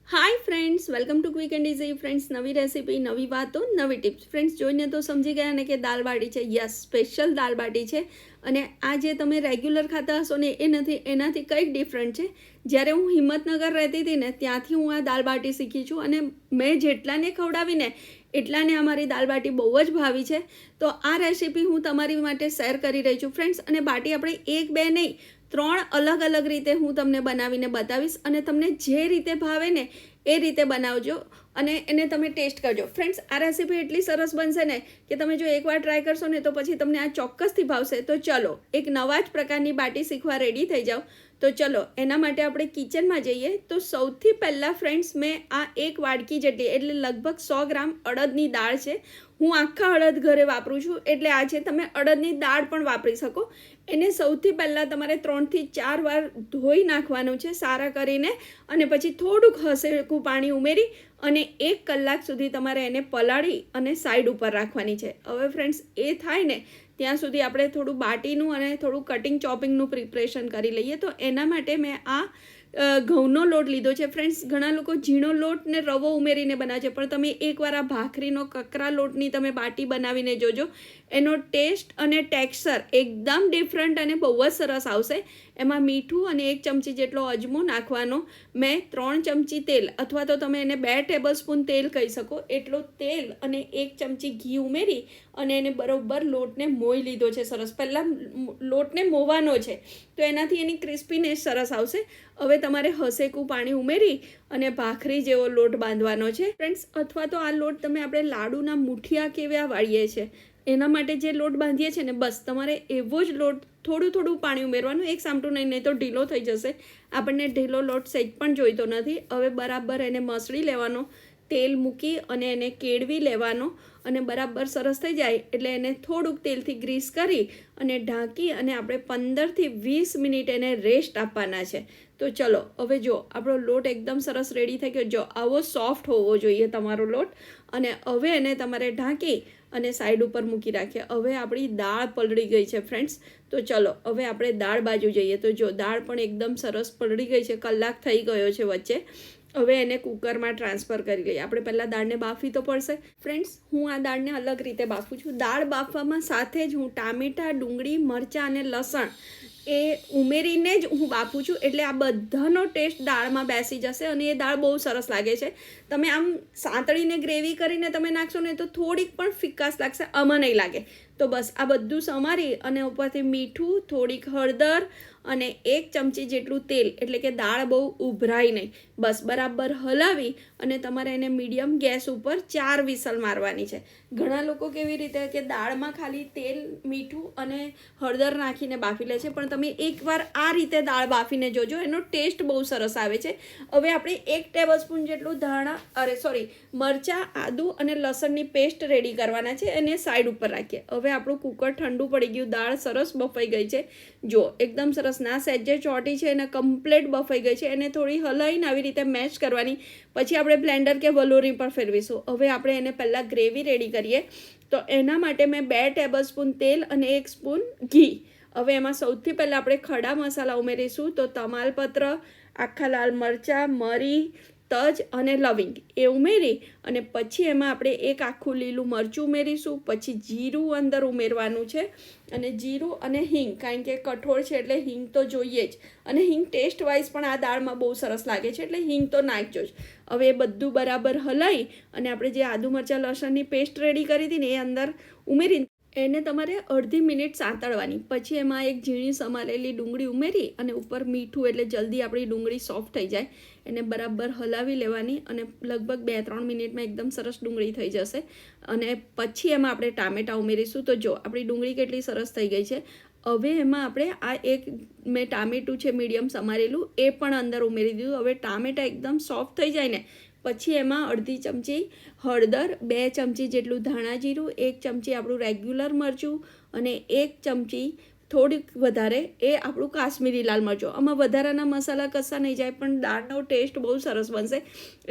Hi friends, welcome to quick and easy. Friends, નવી recipe, નવી વાતો, નવી ટિપ્સ. ફ્રેન્ડ્સ, જોઈને તો સમજી ગયા ને કે દાલ બાટી છે. યસ, સ્પેશિયલ દાલ બાટી છે. અને આ જે તમે રેગ્યુલર ખાતા હશો ને એ નથી, એનાથી કંઈક ડિફરન્ટ છે. જ્યારે હું હિંમતનગર રહેતી હતી ને ત્યાંથી હું આ દાલ બાટી શીખી છું. અને મેં જેટલાને ખવડાવીને એટલાને અમારી દાલ બાટી બહુ જ ભાવી છે. તો આ રેસીપી હું તમારી માટે શેર કરી રહી છું ફ્રેન્ડ્સ. અને બાટી આપણે એક બે નહીં, 3 અલગ અલગ રીતે હું તમને બનાવીને બતાવીશ. અને તમને જે રીતે ભાવે ને એ રીતે બનાવજો અને એને તમે ટેસ્ટ કરજો. ફ્રેન્ડ્સ, આ રેસીપી એટલી સરસ બનશે ને કે તમે જો એકવાર ટ્રાય કરશો ને તો પછી તમને આ ચોક્કસથી ભાવશે. તો ચલો, એક નવા જ પ્રકારની બાટી શીખવા રેડી થઈ જાઓ. તો ચલો, એના માટે આપણે કિચનમાં જઈએ. તો સૌથી પહેલાં ફ્રેન્ડ્સ, મેં આ એક વાડકી જેટલી એટલે લગભગ 100 ગ્રામ અડદની દાળ છે. હું આખા અડદ ઘરે વાપરું છું એટલે આ છે. તમે અડદની દાળ પણ વાપરી શકો. એને સૌથી પહેલાં તમારે 3 થી 4 વાર ધોઈ નાખવાનું છે સારા કરીને. અને પછી થોડુંક હસેકું પાણી ઉમેરી અને 1 કલાક સુધી તમારે એને પલાળી અને સાઈડ ઉપર રાખવાની છે. હવે ફ્રેન્ડ્સ, એ થાય ને ત્યાં સુધી આપણે થોડું બાટીનું અને થોડું કટિંગ ચોપિંગનું પ્રિપરેશન કરી લઈએ. તો એના માટે મેં આ ઘઉંનો લોટ લીધો છે. ફ્રેન્ડ્સ, ઘણા લોકો ઝીણો લોટ ને રવો ઉમેરીને બનાવે છે, પણ તમે એકવાર આ ભાખરીનો કકરા લોટની તમે બાટી બનાવીને જોજો. એનો ટેસ્ટ અને ટેક્સચર એકદમ ડિફરન્ટ અને બહુ જ સરસ આવશે. એમાં મીઠું અને 1 ચમચી જેટલો અજમો નાખવાનો. મેં 3 ચમચી તેલ, અથવા તો તમે એને 2 ટેબલસ્પૂન તેલ કહી શકો, એટલો તેલ અને 1 ચમચી ઘી ઉમેરી અને એને બરોબર લોટને મોઈ લીધો છે સરસ. પહેલાં લોટને મોવાનો છે તો એનાથી એની ક્રિસ્પીનેસ સરસ આવશે. હવે તમારે હસેકું પાણી ઉમેરી અને ભાખરી જેવો લોટ બાંધવાનો છે ફ્રેન્ડ્સ. અથવા તો આ લોટ તમે આપણે લાડુના મુઠિયા કેવા વાળીએ છીએ એના માટે જે લોટ બાંધીએ છીએ ને, બસ તમારે એવો જ લોટ થોડું થોડું પાણી ઉમેરવાનું, એક સામટું નહીં તો ઢીલો થઈ જશે. આપણને ઢીલો લોટ સહેજ પણ જોઈતો નથી. હવે બરાબર એને મસળી લેવાનો, તેલ મૂકી અને એને કેળવી લેવાનો. અને બરાબર સરસ થઈ જાય એટલે એને થોડુંક તેલથી ગ્રીસ કરી અને ઢાંકી અને આપણે 15 થી 20 મિનિટ એને રેસ્ટ આપવાના છે. તો ચલો, હવે જો આપણો લોટ એકદમ સરસ રેડી થઈ ગયો. જો આવો સોફ્ટ હોવો જોઈએ તમારો લોટ. અને હવે એને તમારે ઢાંકી અને સાઈડ ઉપર મૂકી રાખીએ. હવે આપણી દાળ પલળી ગઈ છે ફ્રેન્ડ્સ. તો ચલો, હવે આપણે દાળ બાજુ જઈએ. તો જો દાળ પણ એકદમ સરસ પલળી ગઈ છે, કલાક થઈ ગયો છે વચ્ચે. હવે એને કુકરમાં ટ્રાન્સફર કરી લઈએ. આપણે પહેલાં દાળને બાફવી તો પડશે ફ્રેન્ડ્સ. હું આ દાળને અલગ રીતે બાફું છું. દાળ બાફવામાં સાથે જ હું ટામેટાં, ડુંગળી, મરચાં અને લસણ એ ઉમેરીને જ હું બાફું છું. એટલે આ બધાનો ટેસ્ટ દાળમાં બેસી જશે અને એ દાળ બહુ સરસ લાગે છે. તમે આમ સાંતળીને ગ્રેવી કરીને તમે નાખશો ને તો થોડીક પણ ફિક્કાશ લાગશે, આમાં નહીં લાગે. તો બસ આ બધું સમારી અને ઉપરથી મીઠું, થોડીક હળદર અને 1 ચમચી જેટલું તેલ, એટલે કે દાળ બહુ ઉભરાય નહીં. બસ બરાબર હલાવી અને તમારે એને મીડિયમ ગેસ ઉપર 4 વિસલ મારવાની છે. ઘણા લોકો કેવી રીતે કે દાળમાં ખાલી તેલ, મીઠું અને હળદર નાખીને બાફી લે છે, પણ તમે એકવાર આ રીતે દાળ બાફીને જોજો, એનો ટેસ્ટ બહુ સરસ આવે છે. હવે આપણે 1 ટેબલસ્પૂન જેટલું મરચાં, આદું અને લસણની પેસ્ટ રેડી કરવાના છે. એને સાઈડ ઉપર રાખીએ. હવે આપણું કુકર ઠંડુ પડી ગયું, દાળ સરસ બફાઈ ગઈ છે. જો એકદમ સરસ, ના સહેજે ચોટી છે અને કમ્પ્લીટ બફાઈ ગઈ છે. એને થોડી હલાવીને આવી રીતે મેશ કરવાની. પછી આપણે બ્લેન્ડર કે વલોરી પર ફેરવીશું. હવે આપણે એને પહેલાં ગ્રેવી રેડી કરીએ. તો એના માટે મેં 2 ટેબલસ્પૂન તેલ અને 1 સ્પૂન ઘી. હવે એમાં સૌથી પહેલાં આપણે ખડા મસાલા ઉમેરીશું. તો તમાલપત્ર, આખા લાલ મરચાં, મરી, તજ અને લવિંગ એ ઉમેરી અને પછી એમાં આપણે 1 આખું લીલું મરચું ઉમેરીશું. પછી જીરું અંદર ઉમેરવાનું છે. અને જીરું અને હિંગ, કારણ કે કઠોળ છે એટલે હિંગ તો જોઈએ જ. અને હિંગ ટેસ્ટ વાઇઝ પણ આ દાળમાં બહુ સરસ લાગે છે, એટલે હિંગ તો નાખજો જ. હવે એ બધું બરાબર હલાવી અને આપણે જે આદુ મરચાં લસણની પેસ્ટ રેડી કરી હતી ને એ અંદર ઉમેરી એને તમારે અડધી મિનિટ સાંતળવાની. પછી એમાં એક ઝીણી સમારેલી ડુંગળી ઉમેરી અને ઉપર મીઠું, એટલે જલ્દી આપણી ડુંગળી સોફ્ટ થઈ જાય. એને બરાબર હલાવી લેવાની અને લગભગ 2-3 મિનિટમાં એકદમ સરસ ડુંગળી થઈ જશે. અને પછી એમાં આપણે ટામેટાં ઉમેરીશું. તો જો આપણી ડુંગળી કેટલી સરસ થઈ ગઈ છે. હવે એમાં આપણે આ એક મેં ટામેટું છે મીડિયમ સમારેલું એ પણ અંદર ઉમેરી દીધું. હવે ટામેટાં એકદમ સોફ્ટ થઈ જાય ને પછી એમાં અડધી ચમચી હળદર, 2 ચમચી જેટલું ધાણા જીરું, 1 ચમચી આપણું રેગ્યુલર મરચું અને 1 ચમચી થોડીક વધારે એ આપણું કાશ્મીરી લાલ મરચું. આમાં વધારાના મસાલા કશા નહીં જાય, પણ દાળનો ટેસ્ટ બહુ સરસ બનશે.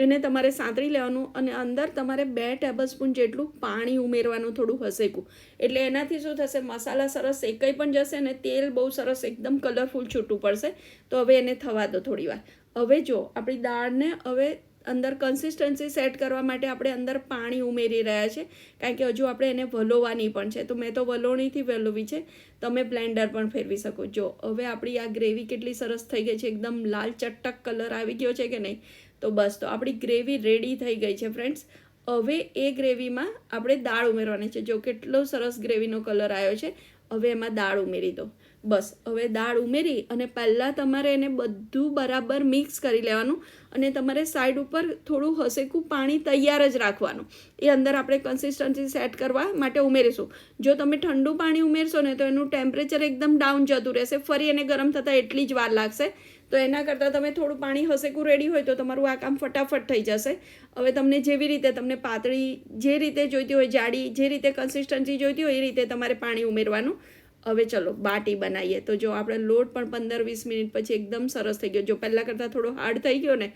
એને તમારે સાંતળી લેવાનું અને અંદર તમારે 2 ટેબલસ્પૂન જેટલું પાણી ઉમેરવાનું, થોડું હસેકું. એટલે એનાથી શું થશે, મસાલા સરસ શેકાઈ પણ જશે અને તેલ બહુ સરસ એકદમ કલરફુલ છૂટું પડશે. તો હવે એને થવા દો થોડી વાર. હવે જો આપણી દાળને હવે અંદર કન્સિસ્ટન્સી સેટ કરવા માટે આપણે અંદર પાણી ઉમેરી રહ્યા છે, કારણ કે હજુ આપણે એને વલોવાની પણ છે. તો મેં તો વલોણીથી વલોવી છે, તમે બ્લેન્ડર પણ ફેરવી શકો. જો હવે આપણી આ ગ્રેવી કેટલી સરસ થઈ ગઈ છે, એકદમ લાલ ચટક કલર આવી ગયો છે કે નહીં. તો બસ, તો આપણી ગ્રેવી રેડી થઈ ગઈ છે ફ્રેન્ડ્સ. હવે એ ગ્રેવીમાં આપણે દાળ ઉમેરવાની છે. જો કેટલો સરસ ગ્રેવીનો કલર આવ્યો છે. હવે એમાં દાળ ઉમેરી દો. બસ, હવે દાળ ઉમેરી અને પહેલાં તમારે એને બધું બરાબર મિક્સ કરી લેવાનું અને તમારે સાઈડ ઉપર થોડું હસેકું પાણી તૈયાર જ રાખવાનું. એ અંદર આપણે કન્સિસ્ટન્સી સેટ કરવા માટે ઉમેરીશું. જો તમે ઠંડુ પાણી ઉમેરશો ને તો એનું ટેમ્પરેચર એકદમ ડાઉન જતું રહેશે, ફરી એને ગરમ થતાં એટલી જ વાર લાગશે. તો એના કરતાં તમે થોડું પાણી હસેકું રેડી હોય તો તમારું આ કામ ફટાફટ થઈ જશે. હવે તમને જેવી રીતે તમને પાતળી જે રીતે જોઈતી હોય, જાડી જે રીતે કન્સિસ્ટન્સી જોઈતી હોય એ રીતે તમારે પાણી ઉમેરવાનું. હવે ચલો બાટી બનાવીએ. તો જો આપણે લોટ પણ 15-20 મિનિટ પછી એકદમ સરસ થઈ ગયો. જો પહેલાં કરતાં થોડો હાર્ડ થઈ ગયો ને,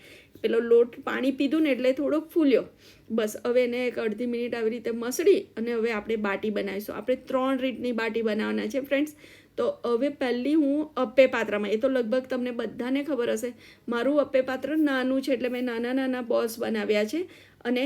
પેલો લોટ પાણી પીધું ને એટલે થોડોક ફૂલ્યો. બસ, હવે એને એક અડધી મિનિટ આવી રીતે મસળી અને હવે આપણે બાટી બનાવીશું. આપણે 3 રીતની બાટી બનાવવાના છે ફ્રેન્ડ્સ. તો હવે પહેલી હું અપ્પે પાત્રમાં, એ તો લગભગ તમને બધાને ખબર હશે, મારું અપ્પે પાત્ર નાનું છે એટલે મેં નાના નાના બોલ્સ બનાવ્યા છે અને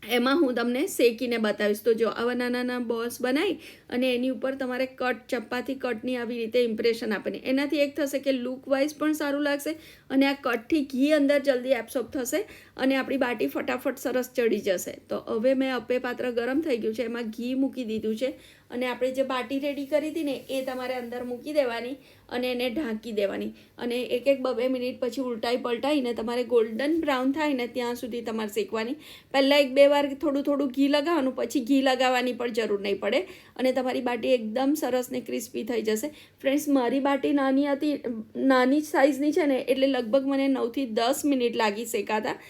એમાં હું તમને શેકીને બતાવીશ. તો જો આવા નાના નાના બોલ્સ બનાવી અને એની ઉપર તમારે ચપ્પાથી કટની આવી રીતે ઇમ્પ્રેશન આપવાની. એનાથી એક થશે કે લુક વાઇઝ પણ સારું લાગશે અને આ કટથી ઘી અંદર જલ્દી એબ્સોર્બ થશે અને આપણી બાટી ફટાફટ સરસ ચડી જશે. તો હવે મેં અપ્પે પાત્ર ગરમ થઈ ગયું છે, એમાં ઘી મૂકી દીધું છે અને આપણે જે બાટી રેડી કરી હતી ને એ તમારે અંદર મૂકી દેવાની અને એને ઢાંકી દેવાની અને 1-2 મિનિટ પછી ઉલટાઈ પલટાઈને તમારે ગોલ્ડન બ્રાઉન થાય ને ત્યાં સુધી તમારે શેકવાની. પહેલાં 1-2 વાર થોડું ઘી લગાવવાનું, પછી ઘી લગાવવાની પણ જરૂર નહીં પડે અને તમારી બાટી એકદમ સરસ ને ક્રિસ્પી થઈ જશે. ફ્રેન્ડ્સ, મારી બાટી નાની હતી, નાની સાઇઝની છે ને, એટલે લગભગ મને 9થી 10 મિનિટ લાગી શેકાતા,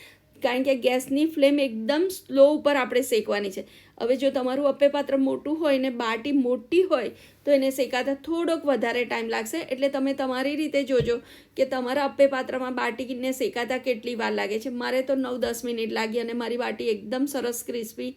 કારણ કે ગેસની ફ્લેમ એકદમ સ્લો ઉપર આપણે શેકવાની છે. હવે જો તમારું અપ્પે પાત્ર મોટું હોય ને બાટી મોટી હોય તો એને શેકાતા થોડોક વધારે ટાઈમ લાગશે. એટલે તમે તમારી રીતે જોજો કે તમારા અપ્પે પાત્રમાં બાટીને શેકાતા કેટલી વાર લાગે છે. મારે તો 9-10 મિનિટ લાગી અને મારી બાટી એકદમ સરસ ક્રિસ્પી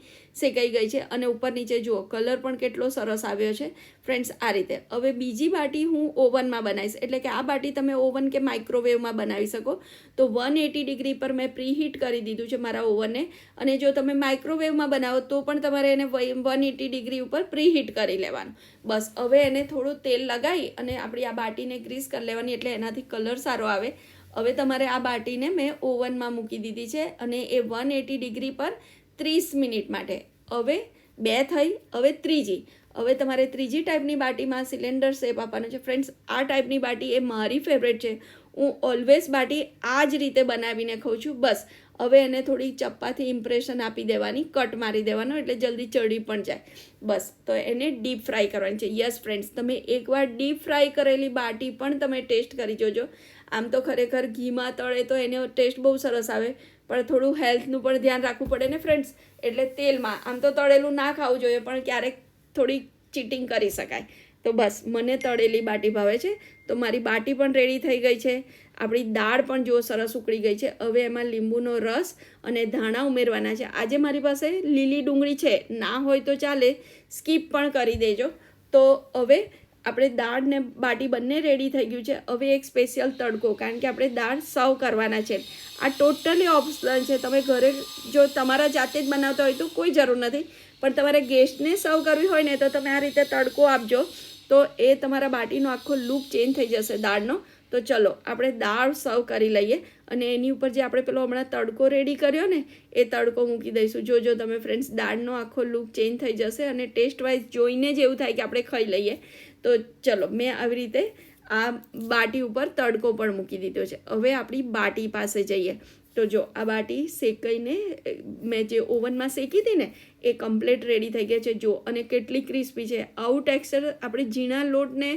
શેકાઈ ગઈ છે અને ઉપર નીચે જુઓ કલર પણ કેટલો સરસ આવ્યો છે ફ્રેન્ડ્સ. આ રીતે હવે બીજી બાટી હું ઓવનમાં બનાવીશ, એટલે કે આ બાટી તમે ઓવન કે માઇક્રોવેવમાં બનાવી શકો. તો 180 ડિગ્રી પર મેં પ્રીહીટ કરી દીધું છે મારા ઓવનને, અને જો તમે માઇક્રોવેવમાં બનાવો તો પણ તમારે એને 180 ડિગ્રી ઉપર પ્રીહીટ કરી લેવાનું. બસ, હવે એને થોડું તેલ લગાવી અને આપણી આ બાટીને ગ્રીસ કરી લેવાની, એટલે એનાથી કલર સારો આવે. હવે તમારે આ બાટીને મેં ઓવનમાં મૂકી દીધી છે અને એ 180 ડિગ્રી પર 30 મિનિટ માટે. હવે 2 થઈ, હવે ત્રીજી. હવે તમારે ત્રીજી ટાઈપની બાટીમાં સિલિન્ડર શેપ આપવાનો છે. ફ્રેન્ડ્સ, આ ટાઈપની બાટી એ મારી ફેવરેટ છે. હું ઓલવેઝ બાટી આ જ રીતે બનાવીને ખાઉં છું. બસ, હવે એને થોડી ચપ્પાથી ઇમ્પ્રેશન આપી દેવાની, કટ મારી દેવાનો એટલે જલ્દી ચડી પણ જાય. બસ, તો એને ડીપ ફ્રાય કરવાની છે. યસ ફ્રેન્ડ્સ, તમે એકવાર ડીપ ફ્રાય કરેલી બાટી પણ તમે ટેસ્ટ કરી જોજો. આમ તો ખરેખર ઘીમાં તળે તો એનો ટેસ્ટ બહુ સરસ આવે, પણ થોડું હેલ્થનું પણ ધ્યાન રાખવું પડે ને ફ્રેન્ડ્સ. એટલે તેલમાં આમ તો તળેલું ના ખાવું જોઈએ, પણ ક્યારેક થોડી ચીટિંગ કરી શકાય. તો બસ, મને તળેલી બાટી ભાવે છે. તો મારી બાટી પણ રેડી થઈ ગઈ છે. આપણી દાળ પણ જો સરસ ઉકળી ગઈ છે. હવે એમાં લીંબુનો રસ અને ધાણા ઉમેરવાના છે. આજે મારી પાસે લીલી ડુંગળી છે, ના હોય તો ચાલે, સ્કીપ પણ કરી દેજો. તો હવે આપણે દાળ ને બાટી બંને રેડી થઈ ગયું છે. હવે એક સ્પેશિયલ તડકો, કારણ કે આપણે દાળ સર્વ કરવાના છે. આ ટોટલી ઓપ્શનલ છે. તમે ઘરે જો તમારા જાતે જ બનાવતા હોય તો કોઈ જરૂર નથી, પણ તમારે ગેસ્ટને સર્વ કરવી હોય ને તો તમે આ રીતે તડકો આપજો, તો એ તમારા બાટીનો આખો લુક ચેન્જ થઈ જશે દાળનો. તો ચલો આપણે દાળ સર્વ કરી લઈએ અને એની ઉપર જે આપણે પેલો હમણાં તડકો રેડી કર્યો ને એ તડકો મૂકી દઈશું. જોજો તમે ફ્રેન્ડ્સ, દાળનો આખો લુક ચેન્જ થઈ જશે અને ટેસ્ટ વાઇઝ જોઈને જ એવું થાય કે આપણે ખાઈ લઈએ. તો ચલો, મેં આવી રીતે આ બાટી ઉપર તડકો પણ મૂકી દીધો છે. હવે આપણી બાટી પાસે જઈએ. તો જો આ બાટી શેકાઈને મેં જે ઓવનમાં શેકી હતી ને એ કમ્પ્લીટ રેડી થઈ ગઈ છે. જો, અને કેટલી ક્રિસ્પી છે. આવું ટેક્સચર આપણે ઝીણા લોટને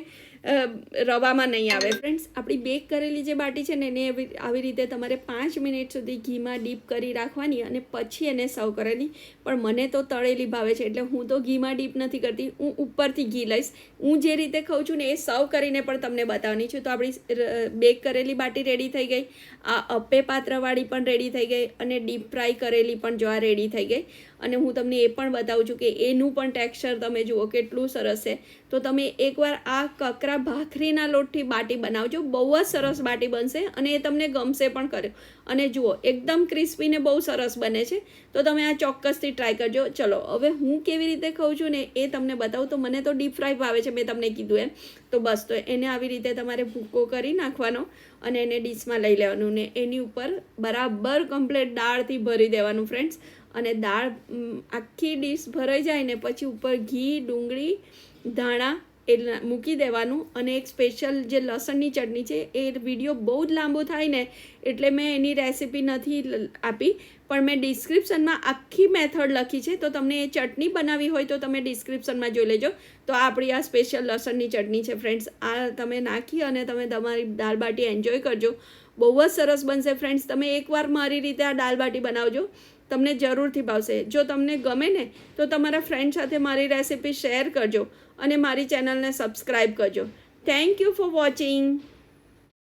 રવામાં નહીં આવે. ફ્રેન્ડ્સ, આપણી બેક કરેલી જે બાટી છે ને એને આવી રીતે તમારે 5 મિનિટ સુધી ઘીમાં ડીપ કરી રાખવાની અને પછી એને સર્વ કરવાની. પણ મને તો તળેલી ભાવે છે એટલે હું તો ઘીમાં ડીપ નથી કરતી, હું ઉપરથી ઘી લઈશ. હું જે રીતે ખાઉં છું ને એ સર્વ કરીને પણ તમને બતાવવાની છું. તો આપણી બેક કરેલી બાટી રેડી થઈ ગઈ, આ અપ્પે પાત્રવાળી પણ રેડી થઈ ગઈ અને ડીપ ફ્રાય કરેલી પણ જો આ રેડી થઈ ગઈ. અને હું તમને એ પણ બતાવું છું કે એનું પણ ટેક્સચર તમે જુઓ કેટલું સરસ છે. તો તમે એકવાર આ કકરા ભાખરીના લોટથી બાટી બનાવજો, બહુ જ સરસ બાટી બનશે અને એ તમને ગમશે પણ કર્યો. અને જુઓ એકદમ ક્રિસ્પી ને બહુ સરસ બને છે. તો તમે આ ચોક્કસથી ટ્રાય કરજો. ચલો હવે હું કેવી રીતે ખાઉં છું ને એ તમને બતાવું. તો મને તો ડીપ ફ્રાય ભાવે છે, મેં તમને કીધું એમ. તો બસ તો એને આવી રીતે તમારે ભૂકો કરી નાખવાનો અને એને ડીશમાં લઈ લેવાનું ને એની ઉપર બરાબર કમ્પ્લીટ દાળથી ભરી દેવાનું ફ્રેન્ડ્સ. અને દાળ આખી ડીશ ભરાઈ જાય ને પછી ઉપર ઘી, ડુંગળી, ધાણા એ મૂકી દેવાનું. અને એક સ્પેશિયલ જે લસણની ચટણી છે, એ વિડીયો બહુ જ લાંબો થાય ને એટલે મેં એની રેસીપી નથી આપી, પણ મેં ડિસ્ક્રિપ્શનમાં આખી મેથડ લખી છે. તો તમને એ ચટણી બનાવવી હોય તો તમે ડિસ્ક્રિપ્શનમાં જોઈ લેજો. તો આપણી આ સ્પેશિયલ લસણની ચટણી છે ફ્રેન્ડ્સ. આ તમે નાખી અને તમે તમારી દાળ બાટી એન્જોય કરજો. બહુ જ સરસ બનશે ફ્રેન્ડ્સ. તમે એકવાર મારી રીતે આ દાળ બાટી બનાવજો, તમને જરૂરથી ભાવશે. જો તમને ગમે ને તો તમારા ફ્રેન્ડ સાથે મારી રેસીપી શેર કરજો અને મારી ચેનલને સબસ્ક્રાઈબ કરજો. Thank you for watching.